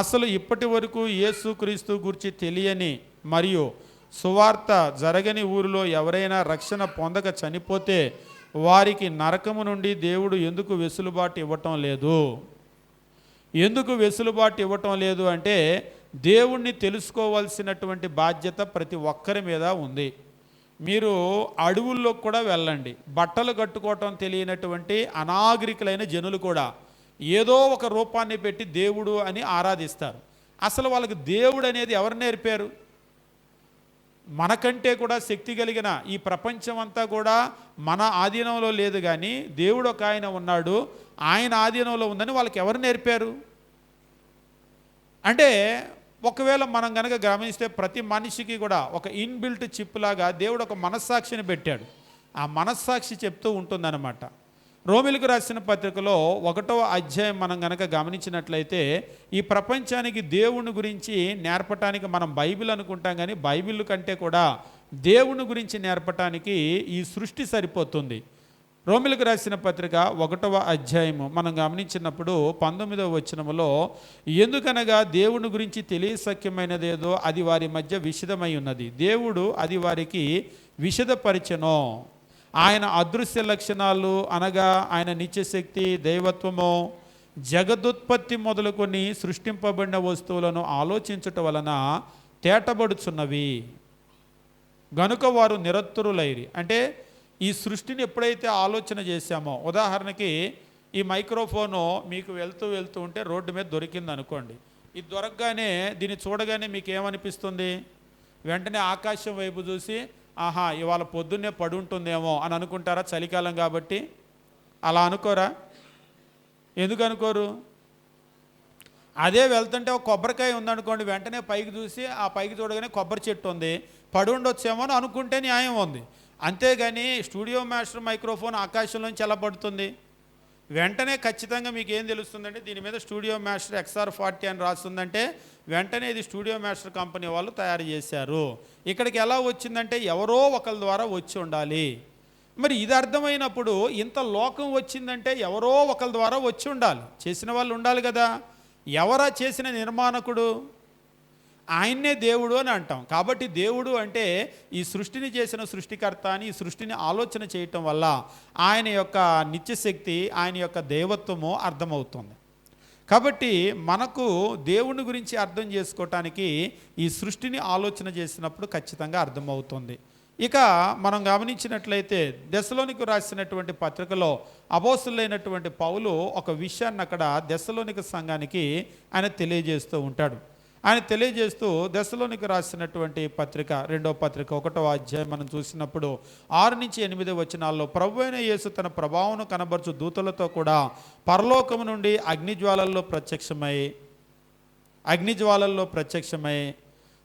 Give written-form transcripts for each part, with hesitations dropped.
అసలు ఇప్పటి వరకు యేసుక్రీస్తు గురించి తెలియని మరియు సువార్త జరగని ఊరిలో ఎవరైనా రక్షణ పొందక చనిపోతే వారికి నరకము నుండి దేవుడు ఎందుకు వెసులుబాటు ఇవ్వటం లేదు? ఎందుకు వెసులుబాటు ఇవ్వటం లేదు అంటే, దేవుణ్ణి తెలుసుకోవాల్సినటువంటి బాధ్యత ప్రతి ఒక్కరి మీద ఉంది. మీరు అడవుల్లో కూడా వెళ్ళండి, బట్టలు కట్టుకోవటం తెలియనటువంటి అనాగరికులైన జనులు కూడా ఏదో ఒక రూపాన్ని పెట్టి దేవుడు అని ఆరాధిస్తారు. అసలు వాళ్ళకి దేవుడు అనేది ఎవరు నేర్పారు? మనకంటే కూడా శక్తి కలిగిన ఈ ప్రపంచం అంతా కూడా మన ఆధీనంలో లేదు, కానీ దేవుడు ఒక ఆయన ఉన్నాడు, ఆయన ఆధీనంలో ఉందని వాళ్ళకి ఎవరు నేర్పారు? అంటే ఒకవేళ మనం కనుక గమనిస్తే ప్రతి మనిషికి కూడా ఒక ఇన్బిల్ట్ చిప్ లాగా దేవుడు ఒక మనస్సాక్షిని పెట్టాడు. ఆ మనస్సాక్షి చెప్తూ ఉంటుందన్నమాట. రోమిలకు రాసిన పత్రికలో 1వ అధ్యాయం మనం కనుక గమనించినట్లయితే, ఈ ప్రపంచానికి దేవుని గురించి నేర్పటానికి మనం బైబిల్ అనుకుంటాం, కానీ బైబిల్ కంటే కూడా దేవుని గురించి నేర్పటానికి ఈ సృష్టి సరిపోతుంది. రోమిలకు రాసిన పత్రిక 1వ అధ్యాయము మనం గమనించినప్పుడు 19వ వచనములో, ఎందుకనగా దేవుని గురించి తెలియశక్యమైనదేదో అది వారి మధ్య విషదమై ఉన్నది, దేవుడు అది వారికి విషదపరిచెను. ఆయన అదృశ్య లక్షణాలు అనగా ఆయన నిత్యశక్తి, దైవత్వము, జగదుత్పత్తి మొదలుకొని సృష్టింపబడిన వస్తువులను ఆలోచించుట వలన తేటబడుచున్నవి గనుక వారు నిరత్తురులైరి. అంటే ఈ సృష్టిని ఎప్పుడైతే ఆలోచన చేశామో, ఉదాహరణకి ఈ మైక్రోఫోను మీకు వెళ్తూ ఉంటే రోడ్డు మీద దొరికింది అనుకోండి, ఇది దొరకగానే దీన్ని చూడగానే మీకు ఏమనిపిస్తుంది? వెంటనే ఆకాశం వైపు చూసి, ఆహా ఇవాళ పొద్దున్నే పడి ఉంటుందేమో అని అనుకుంటారా? చలికాలం కాబట్టి. అలా అనుకోరా? ఎందుకు అనుకోరు? అదే వెళ్తుంటే ఒక కొబ్బరికాయ ఉందనుకోండి, వెంటనే పైకి చూసి ఆ పైకి చూడగానే కొబ్బరి చెట్టు ఉంది, పడి ఉండొచ్చేమో అని అనుకుంటే న్యాయం ఉంది. అంతేగాని స్టూడియో మాస్టర్ మైక్రోఫోన్ ఆకాశంలోంచి ఎలా పడుతుంది? వెంటనే ఖచ్చితంగా మీకు ఏం తెలుస్తుందంటే, దీని మీద స్టూడియో మాస్టర్ XR40 అని రాస్తుందంటే వెంటనే ఇది స్టూడియో మాస్టర్ కంపెనీ వాళ్ళు తయారు చేశారు. ఇక్కడికి ఎలా వచ్చిందంటే ఎవరో ఒకరి ద్వారా వచ్చి ఉండాలి. మరి ఇది అర్థమైనప్పుడు ఇంత లోకం వచ్చిందంటే ఎవరో ఒకరి ద్వారా వచ్చి ఉండాలి, చేసిన వాళ్ళు ఉండాలి కదా. ఎవరా చేసిన నిర్మాణకుడు? ఆయన్నే దేవుడు అని అంటాం. కాబట్టి దేవుడు అంటే ఈ సృష్టిని చేసిన సృష్టికర్త అని, ఈ సృష్టిని ఆలోచన చేయటం వల్ల ఆయన యొక్క నిత్యశక్తి, ఆయన యొక్క దైవత్వము అర్థమవుతుంది. కాబట్టి మనకు దేవుని గురించి అర్థం చేసుకోవటానికి ఈ సృష్టిని ఆలోచన చేసినప్పుడు ఖచ్చితంగా అర్థమవుతుంది. ఇక మనం గమనించినట్లయితే దెస్సలోనికు రాసినటువంటి పత్రికలో అపోస్తలుడైనటువంటి పౌలు ఒక విషయాన్ని అక్కడ దెస్సలోనిక సంఘానికి ఆయన తెలియజేస్తూ ఉంటాడు. ఆయన తెలియజేస్తూ దెస్సలోనికు రాసినటువంటి పత్రిక 2వ పత్రిక 1వ అధ్యాయం మనం చూసినప్పుడు 6-8 వచనాల్లో, ప్రభువైన యేసు తన ప్రభావం కనబరచు దూతలతో కూడా పరలోకము నుండి అగ్నిజ్వాలల్లో ప్రత్యక్షమై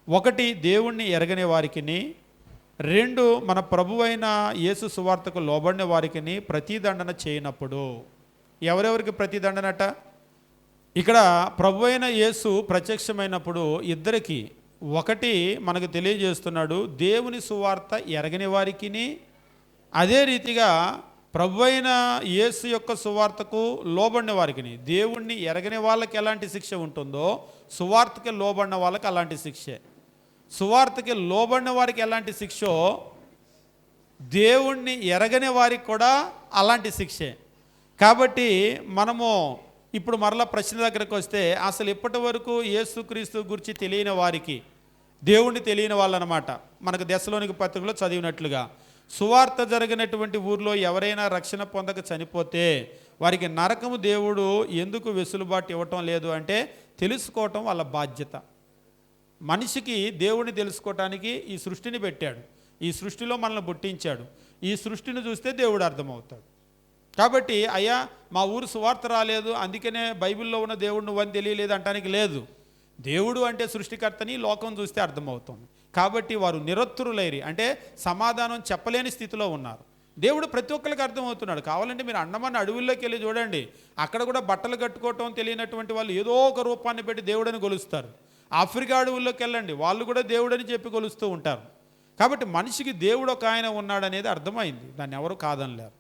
1 దేవుణ్ణి ఎరగని వారికిని, 2 మన ప్రభువైన యేసు సువార్తకు లోబడిన వారికిని ప్రతిదండన చేయనప్పుడు. ఎవరెవరికి ప్రతిదండనట? ఇక్కడ ప్రభువైన యేసు ప్రత్యక్షమైనప్పుడు ఇద్దరికి, 1 మనకు తెలియజేస్తున్నాడు, దేవుని సువార్త ఎరగని వారికిని, అదే రీతిగా ప్రభువైన యేసు యొక్క సువార్తకు లోబడిన వారికిని. దేవుణ్ణి ఎరగని వాళ్ళకి ఎలాంటి శిక్ష ఉంటుందో సువార్తకి లోబడిన వాళ్ళకి అలాంటి శిక్షే. సువార్తకి లోబడిన వారికి ఎలాంటి శిక్షో దేవుణ్ణి ఎరగని వారికి కూడా అలాంటి శిక్షే. కాబట్టి మనము ఇప్పుడు మరలా ప్రశ్న దగ్గరకు వస్తే, అసలు ఇప్పటి వరకు యేసుక్రీస్తు గురించి తెలియని వారికి, దేవుణ్ణి తెలియని వాళ్ళు అనమాట, మనకు దెస్సలోనిక పత్రికలో చదివినట్లుగా, సువార్త జరిగినటువంటి ఊర్లో ఎవరైనా రక్షణ పొందక చనిపోతే వారికి నరకము దేవుడు ఎందుకు వెసులుబాటు ఇవ్వటం లేదు అంటే, తెలుసుకోవటం వాళ్ళ బాధ్యత. మనిషికి దేవుణ్ణి తెలుసుకోవటానికి ఈ సృష్టిని పెట్టాడు, ఈ సృష్టిలో మనల్ని పుట్టించాడు, ఈ సృష్టిని చూస్తే దేవుడు అర్థమవుతాడు. కాబట్టి అయ్యా మా ఊరు సువార్త రాలేదు అందుకనే బైబిల్లో ఉన్న దేవుడు నువ్వని తెలియలేదు అంటానికి లేదు. దేవుడు అంటే సృష్టికర్తని లోకం చూస్తే అర్థమవుతుంది. కాబట్టి వారు నిరత్తురులైరి, అంటే సమాధానం చెప్పలేని స్థితిలో ఉన్నారు. దేవుడు ప్రతి ఒక్కరికి అర్థమవుతున్నాడు. కావాలంటే మీరు అండమాన్ అడవుల్లోకి వెళ్ళి చూడండి, అక్కడ కూడా బట్టలు కట్టుకోవటం తెలియనటువంటి వాళ్ళు ఏదో ఒక రూపాన్ని పెట్టి దేవుడని కొలుస్తారు. ఆఫ్రికా అడవుల్లోకి వెళ్ళండి, వాళ్ళు కూడా దేవుడని చెప్పి కొలుస్తూ ఉంటారు. కాబట్టి మనిషికి దేవుడు ఒక ఆయన ఉన్నాడనేది అర్థమైంది, దాన్ని ఎవరు కాదనలేరు.